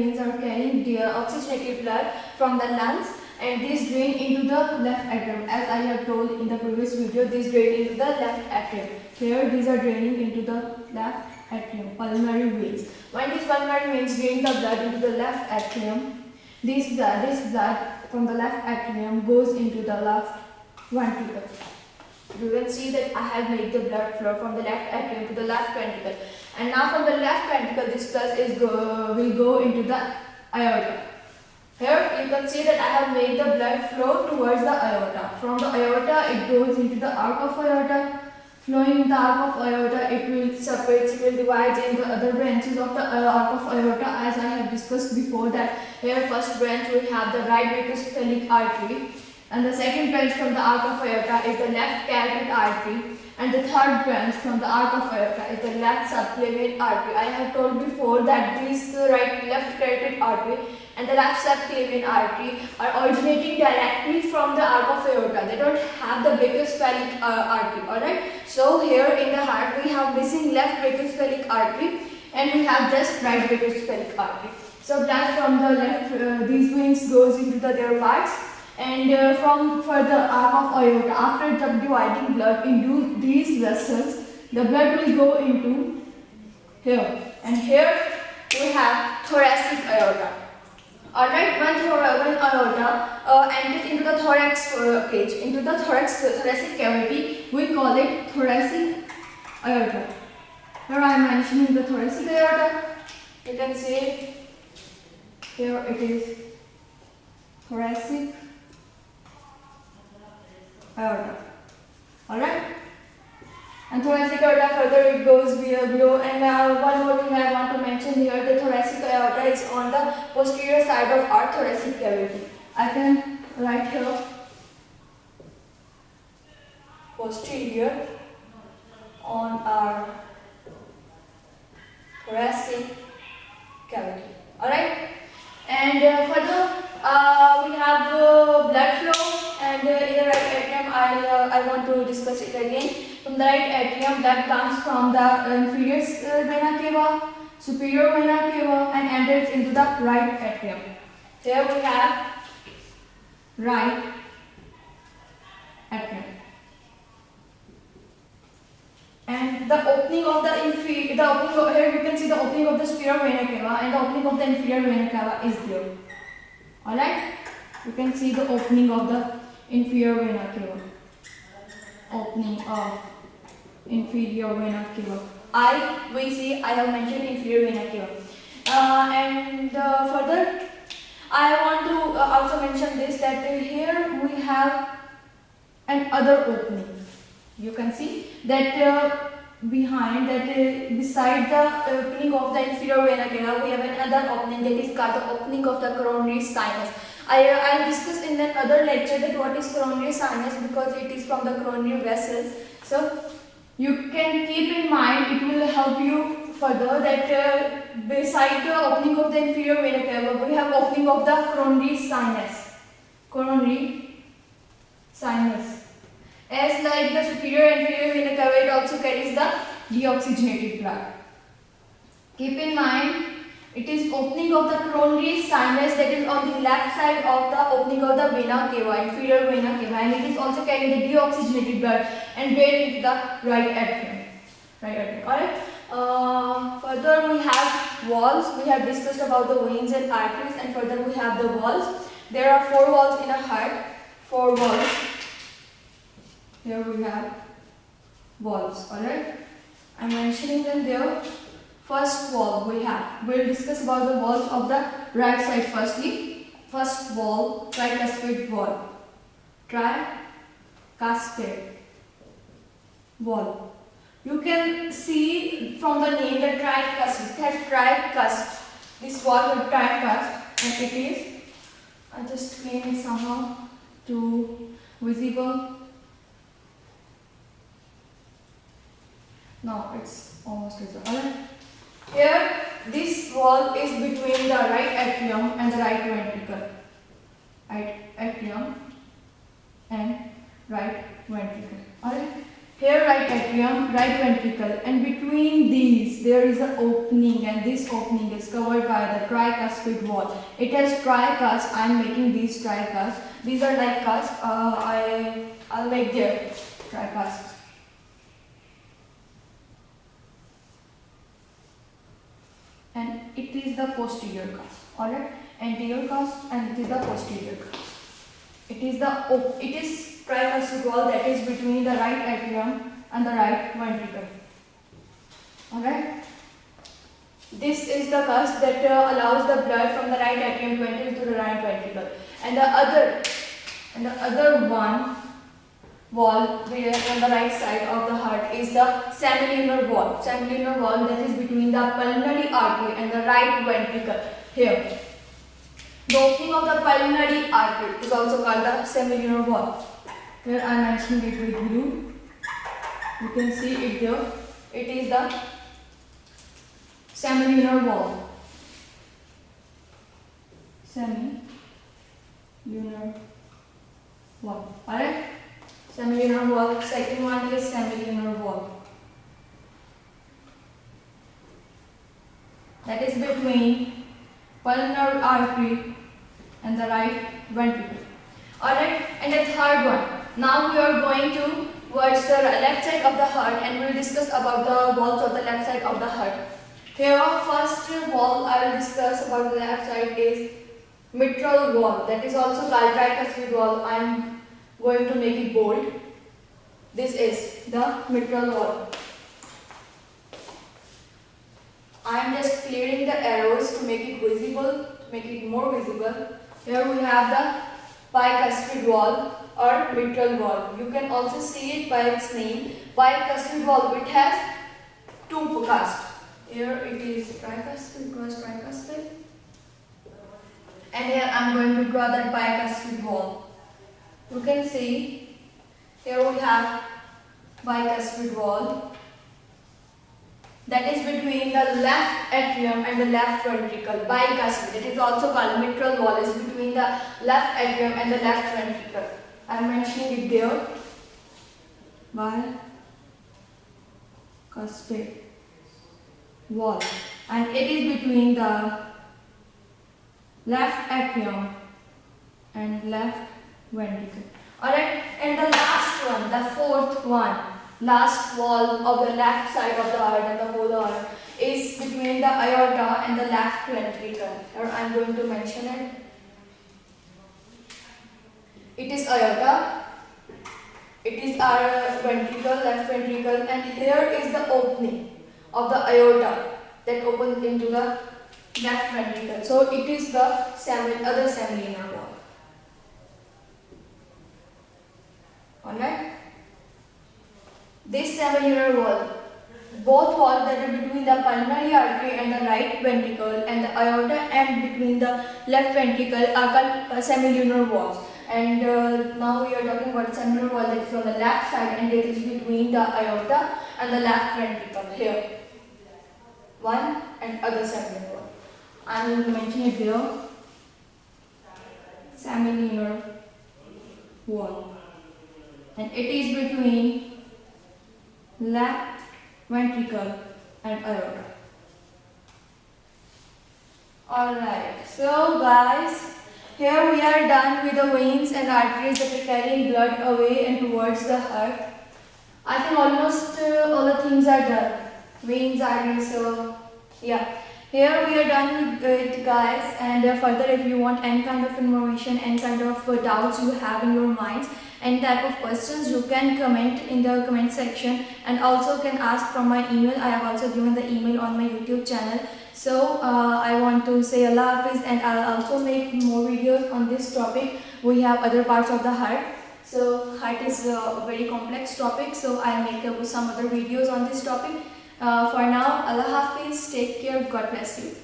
veins are carrying the oxygenated blood from the lungs, and these drain into the left atrium. As I have told in the previous video, these drain into the left atrium. Here these are draining into the left atrium, pulmonary veins. When these pulmonary veins drain the blood into the left atrium, this blood from the left atrium goes into the left ventricle. You can see that I have made the blood flow from the left atrium to the left ventricle, and now from the left ventricle this blood will go into the aorta. Here you can see that I have made the blood flow towards the aorta. From the aorta it goes into the arc of aorta. Flowing in the arc of aorta, it will separate, it will divide into other branches of the arc of aorta, as I have discussed before. That here first branch we have the right bicuspid artery, and the second branch from the arc of aorta is the left carotid artery, and the third branch from the arc of aorta is the left subclavian artery. I have told before that this left carotid artery and the left subclavian artery are originating directly from the arc of aorta. They don't have the bicuspid artery. Alright. So here in the heart we have missing left bicuspid artery and we have just right bicuspid artery. So blood from the left, these veins goes into their parts, and from further arc of aorta, after dividing blood into these vessels, the blood will go into here, and here we have thoracic aorta. Alright, when aorta enters into the thorax cage, into the thoracic cavity, we call it thoracic aorta. Here I am mentioning the thoracic aorta. You can see here it is thoracic aorta. Alright? And thoracic aorta further it goes below, and one more thing I want to mention here, the thoracic aorta is on the posterior side of our thoracic cavity. I can write here posterior on our thoracic cavity. Alright? And further we have blood flow, and in the right atrium I want to discuss it again. From the right atrium, blood comes from the inferior vena cava, superior vena cava, and enters into the right atrium. Here we have right atrium, and the opening of the here you can see the opening of the superior vena cava, and the opening of the inferior vena cava is there. Alright, you can see the opening of the inferior vena cava. Opening of inferior vena cava. I have mentioned inferior vena cava. And further, I want to also mention this, that here we have another opening. You can see that beside the opening of the inferior vena cava, we have another opening, that is called the opening of the coronary sinus. I discussed in that other lecture that what is coronary sinus, because it is from the coronary vessels. So you can keep in mind, it will help you further, that beside the opening of the inferior vena cava, we have opening of the coronary sinus. Coronary sinus. As like the superior and inferior vena cava, it also carries the deoxygenated blood. Keep in mind, it is opening of the coronary sinus, that is on the left side of the opening of the vena cava, inferior vena cava, and it is also carrying the deoxygenated blood and drain into the right atrium. Alright. Further we have walls. We have discussed about the veins and arteries, and further we have the walls. There are 4 walls in a heart. 4 walls. Here we have walls. Alright. I am mentioning them there. First wall we'll discuss about the walls of the right side firstly. First wall, tricuspid wall. Tricuspid wall. You can see from the name that tricusp. This wall with tricusp, and it is, I just clean it somehow to visible. No, it's almost visible. Alright. Here, this wall is between the right atrium and the right ventricle. Right atrium and right ventricle. Alright. Here right atrium, right ventricle, and between these there is an opening, and this opening is covered by the tricuspid wall. It has tricusp. I am making these tricusp. These are like cusp. I'll make their tricusp. And it is the posterior cusp. Alright, anterior cusp, and it is the posterior cusp. It is tricuspid wall that is between the right atrium and the right ventricle. Alright. This is the cusp that allows the blood from the right atrium to enter into the right ventricle. And the other wall where on the right side of the heart is the semilunar wall. Semilunar wall that is between the pulmonary artery and the right ventricle. Here. The opening of the pulmonary artery is also called the semilunar wall. Here I am mentioning it with blue. You can see it there. It is the semilunar wall. Semilunar wall. Alright? Semilunar wall. Second one is semilunar wall. That is between pulmonary artery and the right ventricle. Alright, and the third one. Now we are going towards the left side of the heart, and we will discuss about the walls of the left side of the heart. Here, first wall I will discuss about the left side is mitral wall. That is also called tricuspid wall. I am going to make it bold. This is the mitral wall. I am just clearing the arrows to make it visible, to make it more visible. Here we have the bicuspid wall or mitral wall. You can also see it by its name, bicuspid wall, which has two cusps. Here it is tricuspid, tricuspid. And here I am going to draw that bicuspid wall. You can see here we have bicuspid wall. That is between the left atrium and the left ventricle. Bicuspid. It is also called mitral wall. Is between the left atrium and the left ventricle. I am mentioning it there. Bicuspid wall, and it is between the left atrium and left ventricle. Alright, and the last one, the fourth one. Last wall of the left side of the heart and the whole heart is between the aorta and the left ventricle. Here I am going to mention it. It is aorta, it is our ventricle, left ventricle, and here is the opening of the aorta that opens into the left ventricle. So it is the other semilunar wall. Alright. This semilunar wall, both walls that are between the pulmonary artery and the right ventricle and the aorta and between the left ventricle are called semilunar walls. And now we are talking about the semilunar wall that is on the left side, and it is between the aorta and the left ventricle. Here, one and other semilunar wall. I will mention it here. Semilunar wall, and it is between left ventricle and aorta. Alright, so guys, here we are done with the veins and arteries that are carrying blood away and towards the heart. I think almost all the things are done. Veins, arteries, so yeah. Here we are done with it, guys, and further if you want any kind of information, any kind of doubts you have in your minds, any type of questions, you can comment in the comment section, and also can ask from my email. I have also given the email on my YouTube channel. So I want to say Allah Hafiz, and I'll also make more videos on this topic. We have other parts of the heart. So heart is a very complex topic, so I'll make some other videos on this topic. For now, Allah Hafiz, take care, God bless you.